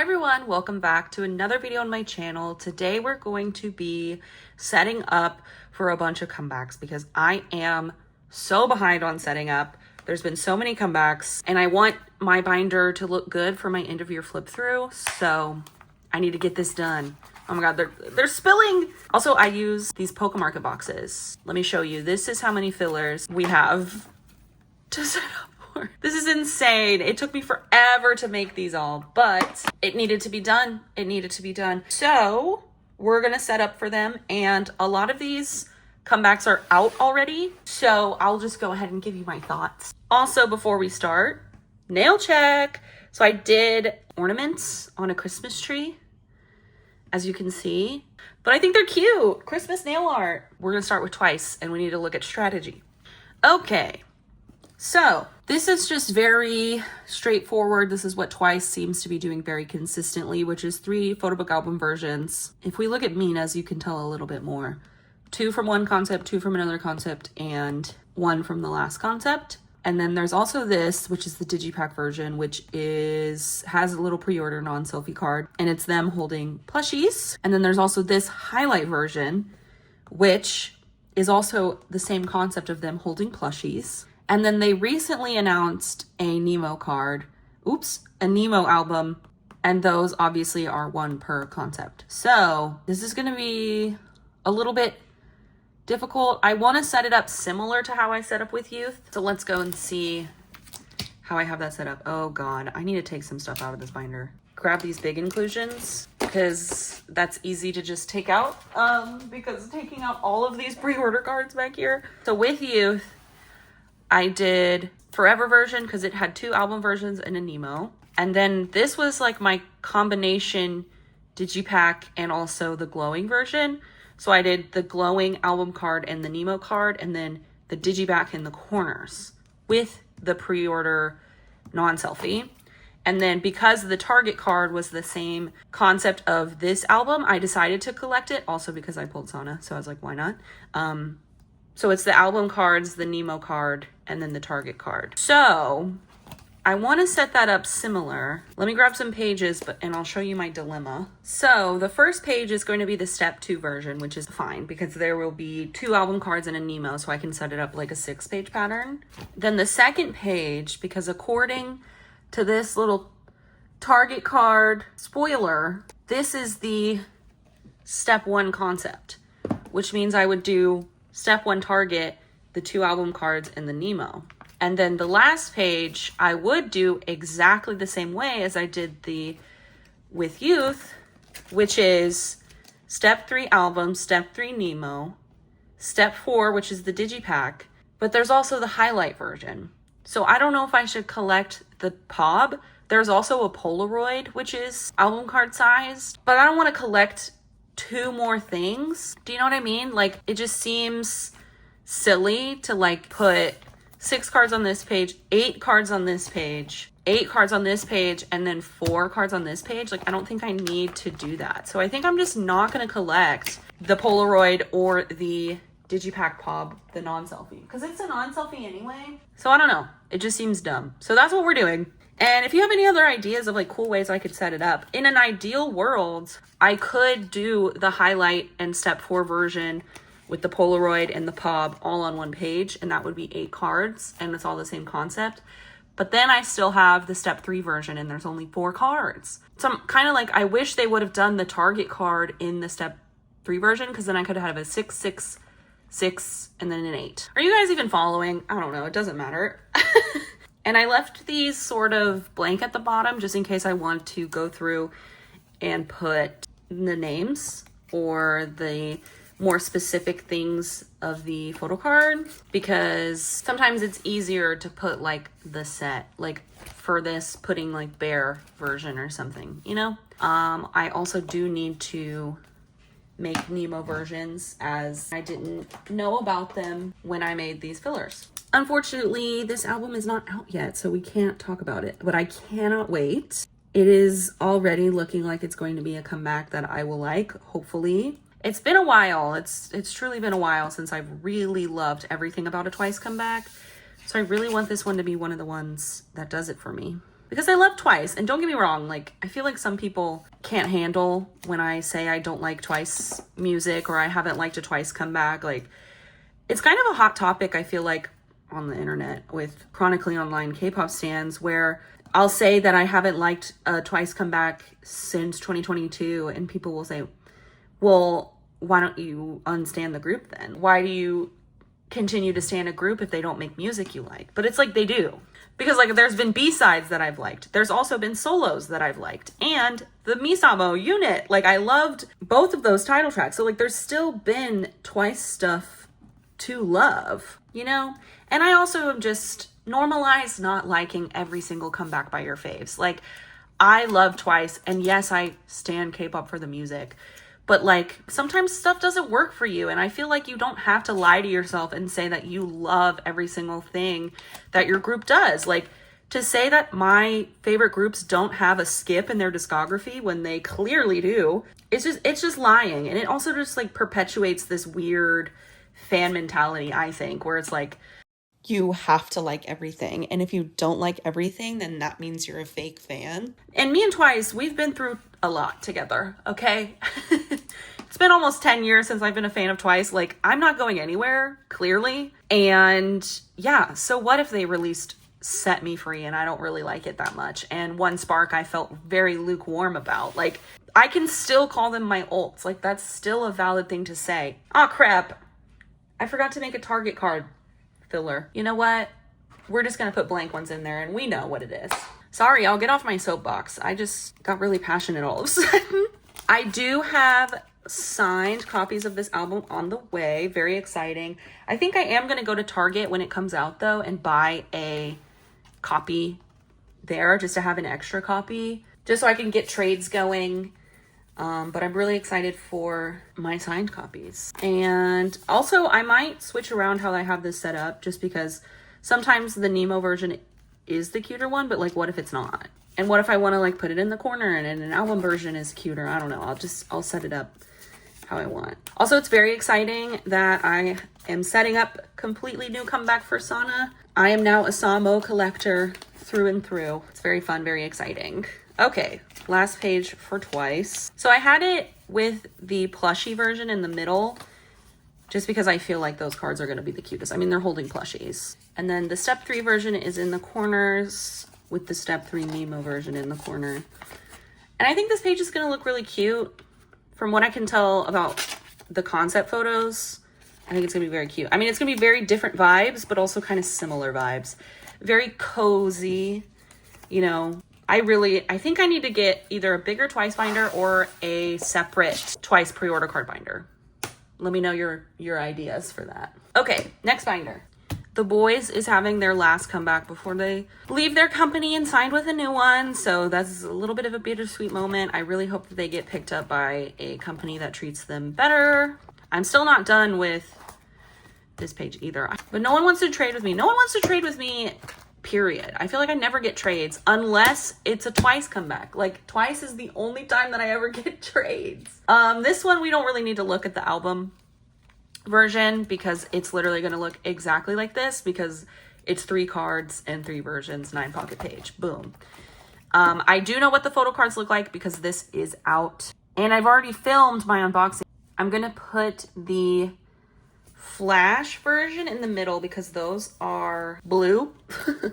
everyone, welcome back to another video on my channel. Today we're going to be setting up for a bunch of comebacks because I am so behind on setting up. There's been so many comebacks and I want my binder to look good for my end of year flip through, so I need to get this done. Oh my god, they're spilling. Also, I use these Poke Market boxes. Let me show you. This is how many fillers we have to set up. This is insane. It took me forever to make these all, but it needed to be done. It needed to be done. So we're gonna set up for them, and a lot of these comebacks are out already, so I'll just go ahead and give you my thoughts. Also, before we start, nail check. So I did ornaments on a Christmas tree, as you can see, but I think they're cute. Christmas nail art. We're gonna start with twice, and we need to look at strategy. Okay. So this is just very straightforward. This is what Twice seems to be doing very consistently, which is 3 photo book album versions. If we look at Mina's, you can tell a little bit more. 2 from one concept, 2 from another concept, and 1 from the last concept. And then there's also this, which is the digipack version, which has a little pre-order non-selfie card, and it's them holding plushies. And then there's also this highlight version, which is also the same concept of them holding plushies. And then they recently announced a Nemo card. A Nemo album. And those obviously are 1 per concept. So this is going to be a little bit difficult. I want to set it up similar to how I set up with Youth. So let's go and see how I have that set up. Oh god, I need to take some stuff out of this binder. Grab these big inclusions because that's easy to just take out. Because taking out all of these pre-order cards back here. So with Youth, I did Forever version because it had 2 album versions and a Nemo. And then this was like my combination digipack and also the glowing version. So I did the glowing album card and the Nemo card, and then the digipack in the corners with the pre-order non-selfie. And then because the Target card was the same concept of this album, I decided to collect it. Also because I pulled Sana, so I was like, why not? So it's the album cards, the Nemo card, and then the Target card. So I want to set that up similar. Let me grab some pages, and I'll show you my dilemma. So the first page is going to be the step 2 version, which is fine because there will be 2 album cards and a Nemo, so I can set it up like a 6-page pattern. Then the second page, because according to this little Target card spoiler, this is the step 1 concept, which means I would do step 1 Target, the 2 album cards, and the Nemo. And then the last page, I would do exactly the same way as I did the with Youth, which is step 3 album, step 3 Nemo, step 4, which is the digipack, but there's also the highlight version. So I don't know if I should collect the POB. There's also a Polaroid, which is album card sized, but I don't want to collect 2 more things. Do you know what I mean? Like, it just seems silly to like put 6 cards on this page, 8 cards on this page, 8 cards on this page, and then 4 cards on this page. Like, I don't think I need to do that. So I think I'm just not going to collect the Polaroid or the digipack POB, the non-selfie, because it's a non-selfie anyway. So I don't know. It just seems dumb. So that's what we're doing. And if you have any other ideas of like cool ways I could set it up, in an ideal world, I could do the highlight and step 4 version with the Polaroid and the POB all on 1 page, and that would be 8 cards, and it's all the same concept. But then I still have the step 3 version, and there's only 4 cards. So I'm kind of like, I wish they would have done the Target card in the step 3 version, because then I could have a 6, 6, 6, and then an 8. Are you guys even following? I don't know. It doesn't matter. And I left these sort of blank at the bottom just in case I want to go through and put the names or the more specific things of the photo card, because sometimes it's easier to put like the set, like for this putting like bear version or something, you know? I also do need to make Nemo versions as I didn't know about them when I made these fillers. Unfortunately, this album is not out yet, so we can't talk about it, but I cannot wait. It is already looking like it's going to be a comeback that I will like, hopefully. It's been a while. It's truly been a while since I've really loved everything about a Twice comeback. So I really want this one to be one of the ones that does it for me. because I love Twice. And don't get me wrong, like, I feel like some people can't handle when I say I don't like Twice music or I haven't liked a Twice comeback. Like, it's kind of a hot topic, I feel like, on the internet with chronically online K-pop stans, where I'll say that I haven't liked a Twice comeback since 2022, and people will say, well, why don't you unstan the group then? Why do you continue to stan a group if they don't make music you like? But it's like they do. Because like there's been B-sides that I've liked. There's also been solos that I've liked. And the Misamo unit, like I loved both of those title tracks. So like there's still been Twice stuff to love, you know? And I also have just normalized not liking every single comeback by your faves. Like I love Twice, and yes, I stan K-pop for the music. But like sometimes stuff doesn't work for you, and I feel like you don't have to lie to yourself and say that you love every single thing that your group does. Like to say that my favorite groups don't have a skip in their discography when they clearly do, it's just lying. And it also just like perpetuates this weird fan mentality, I think, where it's like you have to like everything, and if you don't like everything, then that means you're a fake fan. And me and Twice, we've been through a lot together, okay? It's been almost 10 years since I've been a fan of Twice. Like, I'm not going anywhere, clearly. And yeah, so what if they released Set Me Free and I don't really like it that much? And One Spark I felt very lukewarm about. Like, I can still call them my ults. Like, that's still a valid thing to say. Oh crap, I forgot to make a Target card filler. You know what? We're just gonna put blank ones in there and we know what it is. Sorry, I'll get off my soapbox. I just got really passionate all of a sudden. I do have signed copies of this album on the way. Very exciting. I think I am gonna go to Target when it comes out though and buy a copy there just to have an extra copy, just so I can get trades going. But I'm really excited for my signed copies. And also I might switch around how I have this set up, just because sometimes the Nemo version is the cuter one, but like what if it's not? And what if I want to like put it in the corner and an album version is cuter? I don't know. I'll set it up how I want. Also, it's very exciting that I am setting up completely new comeback for Sana. I am now a Samo collector through and through. It's very fun, very exciting. Okay, last page for Twice. So I had it with the plushie version in the middle, just because I feel like those cards are going to be the cutest. I mean, they're holding plushies. And then the step 3 version is in the corners with the step 3 Nemo version in the corner. And I think this page is going to look really cute. From what I can tell about the concept photos, I think it's going to be very cute. I mean, it's going to be very different vibes, but also kind of similar vibes. Very cozy, you know. I think I need to get either a bigger Twice binder or a separate Twice pre-order card binder. Let me know your ideas for that. Okay, next binder. The Boys is having their last comeback before they leave their company and signed with a new one. So that's a little bit of a bittersweet moment. I really hope that they get picked up by a company that treats them better. I'm still not done with this page either. But no one wants to trade with me. No one wants to trade with me, period. I feel like I never get trades unless it's a Twice comeback. Like Twice is the only time that I ever get trades. This one, we don't really need to look at the album version because it's literally going to look exactly like this because it's 3 cards and 3 versions, 9 pocket page. Boom. I do know what the photo cards look like because this is out and I've already filmed my unboxing. I'm going to put the flash version in the middle because those are blue. They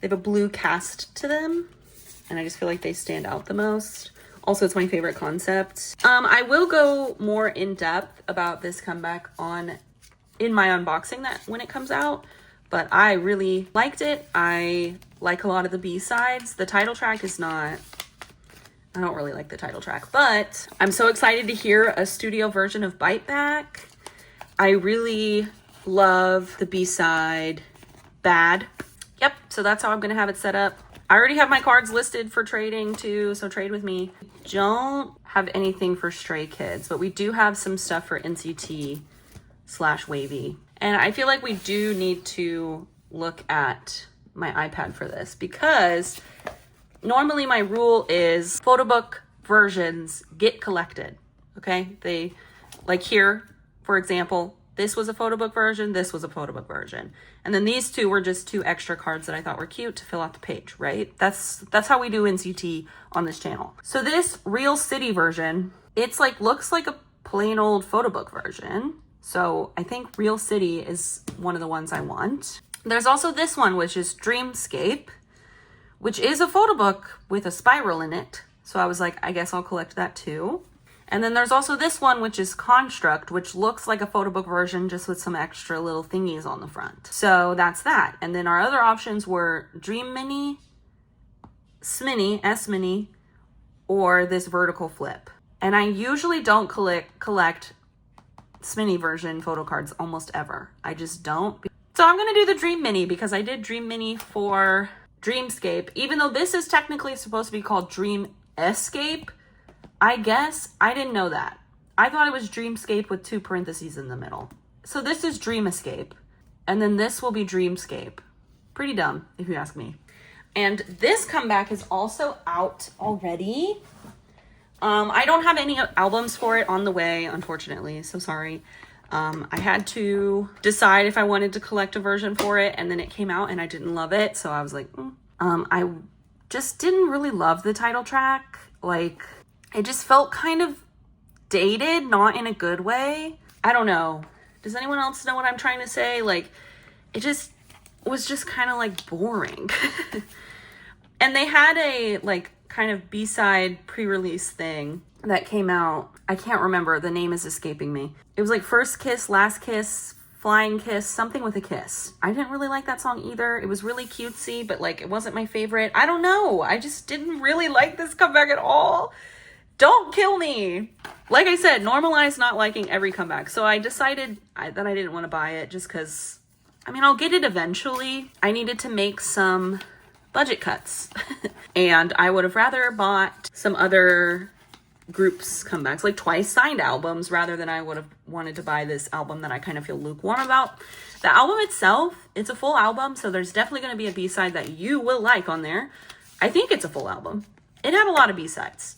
have a blue cast to them and I just feel like they stand out the most. Also, it's my favorite concept. I will go more in depth about this comeback in my unboxing that when it comes out, but I really liked it. I like a lot of the B-sides. The title track is not, I don't really like the title track, but I'm so excited to hear a studio version of Bite Back. I really love the B-side Bad. Yep, so that's how I'm gonna have it set up. I already have my cards listed for trading too, so trade with me. Don't have anything for Stray Kids, but we do have some stuff for NCT/Wavy. And I feel like we do need to look at my iPad for this because normally my rule is photo book versions get collected, okay? They, like here, for example, this was a photo book version, this was a photo book version. And then these two were just 2 extra cards that I thought were cute to fill out the page, right? That's how we do NCT on this channel. So this Real City version, it's like, looks like a plain old photo book version. So I think Real City is one of the ones I want. There's also this one, which is Dreamscape, which is a photo book with a spiral in it. So I was like, I guess I'll collect that too. And then there's also this one, which is Construct, which looks like a photo book version just with some extra little thingies on the front. So that's that. And then our other options were Dream Mini, S-Mini, or this vertical flip. And I usually don't collect S-Mini version photo cards almost ever. I just don't. So I'm going to do the Dream Mini because I did Dream Mini for Dreamscape. Even though this is technically supposed to be called Dream Escape, I guess I didn't know that. I thought it was Dreamscape with 2 parentheses in the middle. So this is Dream Escape. And then this will be Dreamscape. Pretty dumb, if you ask me. And this comeback is also out already. I don't have any albums for it on the way, unfortunately. So sorry. I had to decide if I wanted to collect a version for it, and then it came out and I didn't love it. So I was like, I just didn't really love the title track. Like, it just felt kind of dated, not in a good way. I don't know. Does anyone else know what I'm trying to say? Like, it just was just kind of like boring. And they had a like kind of B-side pre-release thing that came out. I can't remember. The name is escaping me. It was like First Kiss, Last Kiss, Flying Kiss, something with a kiss. I didn't really like that song either. It was really cutesy, but like it wasn't my favorite. I don't know. I just didn't really like this comeback at all. Don't kill me. Like I said, normalize not liking every comeback. So I decided that I didn't want to buy it just because, I mean, I'll get it eventually. I needed to make some budget cuts. And I would have rather bought some other groups comebacks, like Twice signed albums, rather than I would have wanted to buy this album that I kind of feel lukewarm about. The album itself, it's a full album, so there's definitely going to be a B-side that you will like on there. I think it's a full album. It had a lot of B-sides.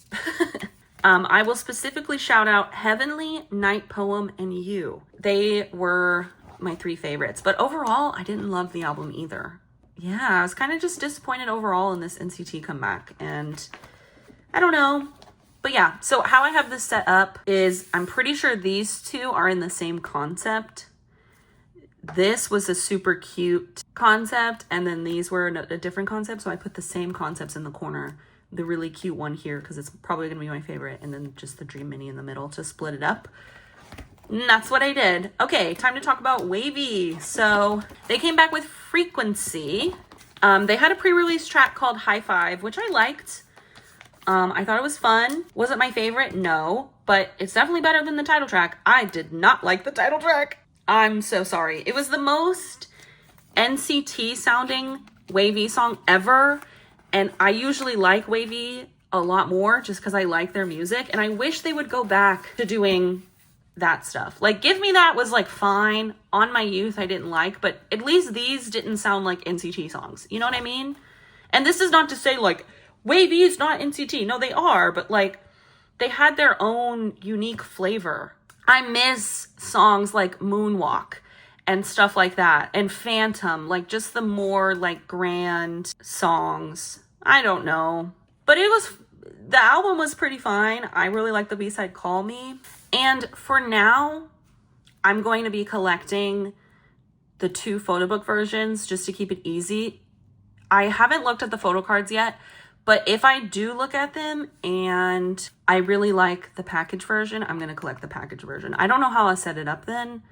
I will specifically shout out Heavenly, Night Poem, and You. They were my 3 favorites, but overall, I didn't love the album either. Yeah, I was kind of just disappointed overall in this NCT comeback, and I don't know. But yeah, so how I have this set up is I'm pretty sure these 2 are in the same concept. This was a super cute concept, and then these were a different concept, so I put the same concepts in the corner. The really cute one here because it's probably going to be my favorite, and then just the Dream Mini in the middle to split it up. And that's what I did. Okay, time to talk about Wavy. So they came back with Frequency. They had a pre-release track called High Five, which I liked. I thought it was fun. Was it my favorite? No, but it's definitely better than the title track. I did not like the title track. I'm so sorry. It was the most NCT sounding Wavy song ever. And I usually like Wavy a lot more just because I like their music. And I wish they would go back to doing that stuff. Like Give Me That was like fine. On My Youth I didn't like, but at least these didn't sound like NCT songs. You know what I mean? And this is not to say like Wavy is not NCT. No, they are, but like they had their own unique flavor. I miss songs like Moonwalk and stuff like that, and Phantom, like just the more like grand songs. I don't know, but the album was pretty fine. I really like the B-side Call Me, and for now I'm going to be collecting the 2 photo book versions just to keep it easy. I haven't looked at the photo cards yet, but if I do look at them and I really like the package version, I'm going to collect the package version. I don't know how I'll set it up then.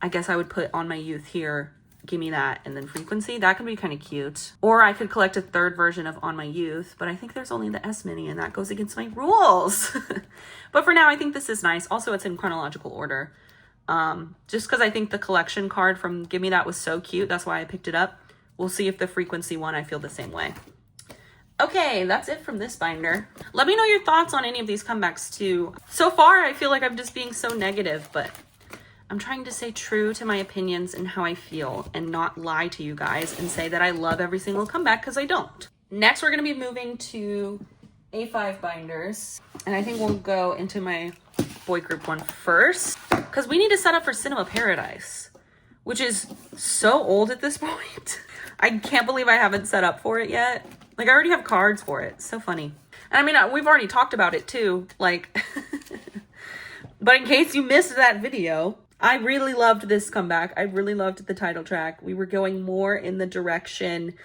I guess I would put On My Youth here, Give Me That, and then Frequency. That could be kind of cute. Or I could collect a 3rd version of On My Youth, but I think there's only the S-Mini, and that goes against my rules. But for now, I think this is nice. Also, it's in chronological order. Just because I think the collection card from Give Me That was so cute. That's why I picked it up. We'll see if the Frequency one, I feel the same way. Okay, that's it from this binder. Let me know your thoughts on any of these comebacks too. So far, I feel like I'm just being so negative, but I'm trying to stay true to my opinions and how I feel and not lie to you guys and say that I love every single comeback, because I don't. Next, we're going to be moving to A5 binders. And I think we'll go into my boy group one first, because we need to set up for Cinema Paradise. which is so old at this point. I can't believe I haven't set up for it yet. Like, I already have cards for it. So funny. And I mean, we've already talked about it too. Like, but in case you missed that video, I really loved this comeback. I really loved the title track. We were going more in the direction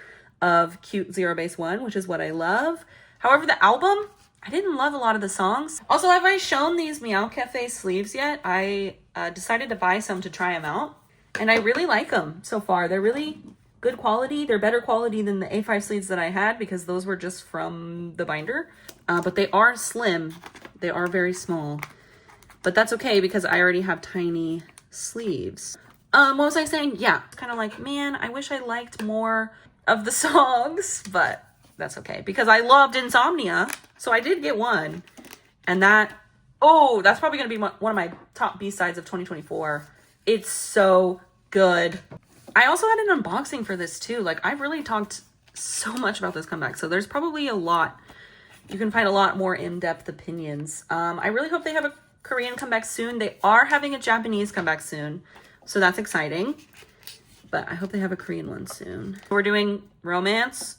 of cute zero base one, which is what I love. However, the album, I didn't love a lot of the songs. Also, have I shown these Meow Cafe sleeves yet? I decided to buy some to try them out, and I really like them so far. They're really good quality. They're better quality than the A5 sleeves that I had because those were just from the binder. But they are slim. They are very small. But that's okay because I already have tiny sleeves. What was I saying? Yeah, kind of like, man, I wish I liked more of the songs, but that's okay because I loved Insomnia. So I did get one, and that's probably going to be one of my top B-sides of 2024. It's so good. I also had an unboxing for this too. Like, I've really talked so much about this comeback, so there's probably a lot. You can find a lot more in-depth opinions. I really hope they have a Korean comeback soon. They are having a Japanese comeback soon, so that's exciting. But I hope they have a Korean one soon. We're doing romance,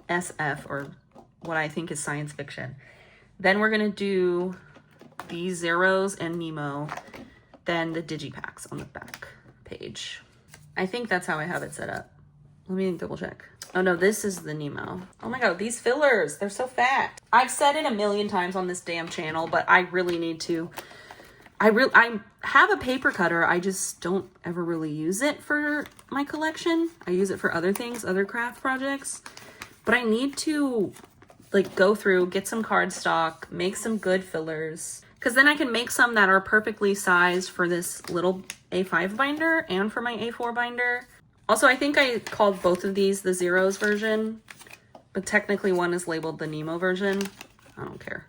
SF, or what I think is science fiction. Then we're gonna do these Zeros and Nemo. Then the digipacks on the back page. I think that's how I have it set up. Let me double check. Oh no, this is the Nemo. Oh my god, these fillers, they're so fat. I've said it a million times on this damn channel, but I really need to. I have a paper cutter. I just don't ever really use it for my collection. I use it for other things, other craft projects. But I need to like go through, get some cardstock, make some good fillers. Because then I can make some that are perfectly sized for this little A5 binder and for my A4 binder. Also, I think I called both of these the Zeros version, but technically one is labeled the Nemo version. I don't care.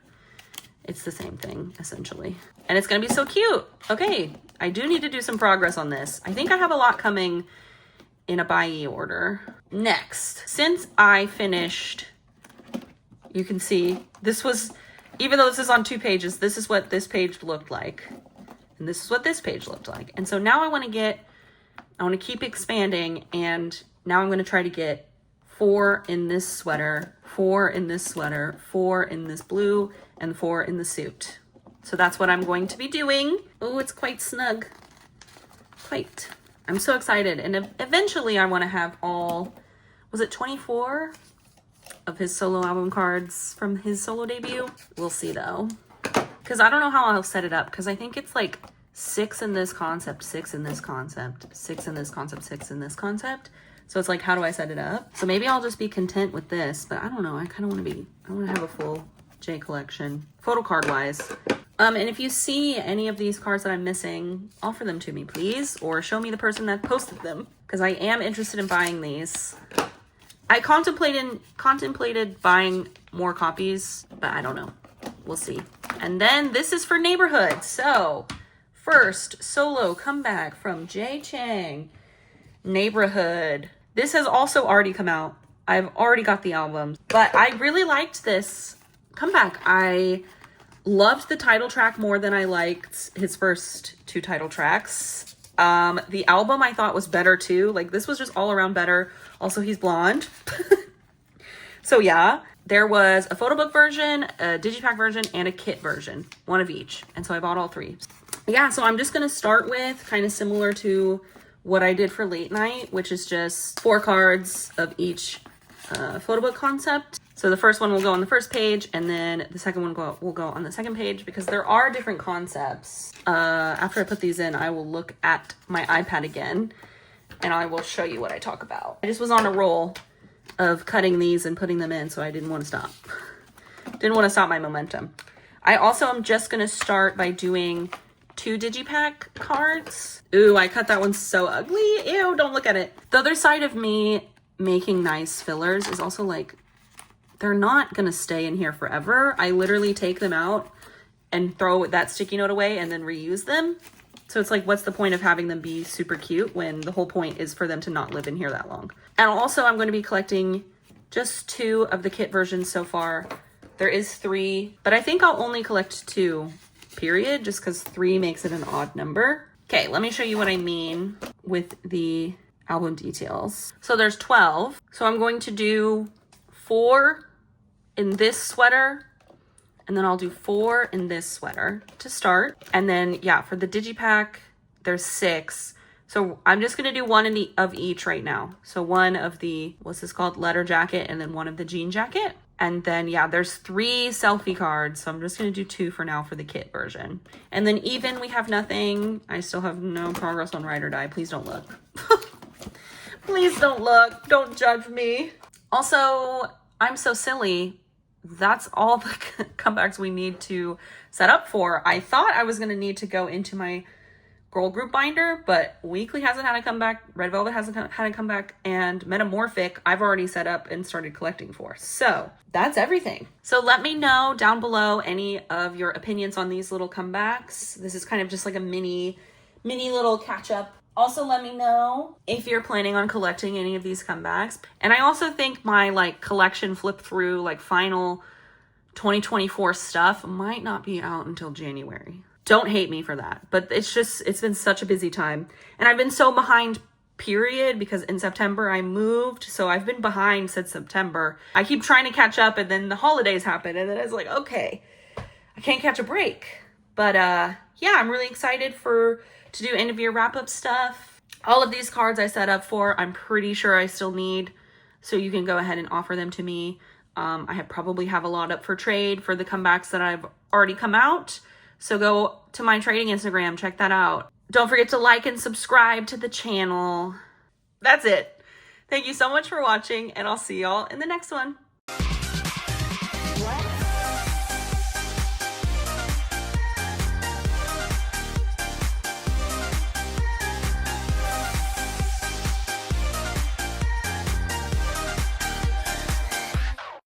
It's the same thing, essentially. And it's gonna be so cute. Okay, I do need to do some progress on this. I think I have a lot coming in a buy order. Next, since I finished, you can see, this was, even though this is on 2 pages, this is what this page looked like. And this is what this page looked like. And so now I want to keep expanding, and now I'm going to try to get 4 in this sweater, 4 in this sweater, 4 in this blue, and 4 in the suit. So that's what I'm going to be doing. Oh, it's quite snug. Quite. I'm so excited. And eventually I want to have all, was it 24 of his solo album cards from his solo debut? We'll see though. Because I don't know how I'll set it up, because I think it's like 6 in this concept, 6 in this concept, 6 in this concept, 6 in this concept. So it's like, how do I set it up? So maybe I'll just be content with this, but I don't know. I kind of want to have a full J collection, photo card wise. And if you see any of these cards that I'm missing, offer them to me, please, or show me the person that posted them, because I am interested in buying these. I contemplated buying more copies, but I don't know. We'll see. And then this is for Neighborhood. So first solo comeback from Jay Chang, Neighborhood. This has also already come out. I've already got the album, but I really liked this comeback. I loved the title track more than I liked his first 2 title tracks. The album I thought was better too. Like, this was just all around better. Also, he's blonde. So yeah, there was a photo book version, a digipack version, and a kit version, one of each. And so I bought all 3. Yeah, so I'm just gonna start with kind of similar to what I did for late night, which is just 4 cards of each photo book concept. So the first one will go on the first page, and then the second one will go on the second page, because there are different concepts. After I put these in, I will look at my iPad again, and I will show you what I talk about. I just was on a roll of cutting these and putting them in, so I didn't want to stop. Didn't want to stop my momentum. I also am just going to start by doing 2 digipack cards. Ooh, I cut that one so ugly. Ew, don't look at it. The other side of me making nice fillers is also like, they're not gonna stay in here forever. I literally take them out and throw that sticky note away and then reuse them. So it's like, what's the point of having them be super cute when the whole point is for them to not live in here that long? And also I'm going to be collecting just 2 of the kit versions so far. There is 3, but I think I'll only collect 2, period, just because 3 makes it an odd number. Okay, let me show you what I mean with the album details. So there's 12. So I'm going to do 4 in this sweater, and then I'll do 4 in this sweater to start. And then, yeah, for the digipack, there's 6. So I'm just gonna do 1 of each right now. So 1 of the, what's this called? Letter jacket, and then 1 of the jean jacket. And then, yeah, there's 3 selfie cards. So I'm just gonna do 2 for now for the kit version. And then even we have nothing. I still have no progress on Ride or Die. Please don't look. Please don't look. Don't judge me. Also, I'm so silly. That's all the comebacks we need to set up for. I thought I was going to need to go into my girl group binder, but Weekly hasn't had a comeback, Red Velvet hasn't had a comeback, and Metamorphic I've already set up and started collecting for. So that's everything. So let me know down below any of your opinions on these little comebacks. This is kind of just like a mini little catch up. Also, let me know if you're planning on collecting any of these comebacks. And I also think my like collection flip through like final 2024 stuff might not be out until January. Don't hate me for that, but it's been such a busy time. And I've been so behind, period, because in September I moved. So I've been behind since September. I keep trying to catch up, and then the holidays happen, and then it's like, okay, I can't catch a break. But yeah, I'm really excited to do end of year wrap up stuff. All of these cards I set up for, I'm pretty sure I still need, so you can go ahead and offer them to me. I probably have a lot up for trade for the comebacks that I've already come out. So go to my trading Instagram, check that out. Don't forget to like and subscribe to the channel. That's it. Thank you so much for watching, and I'll see y'all in the next one.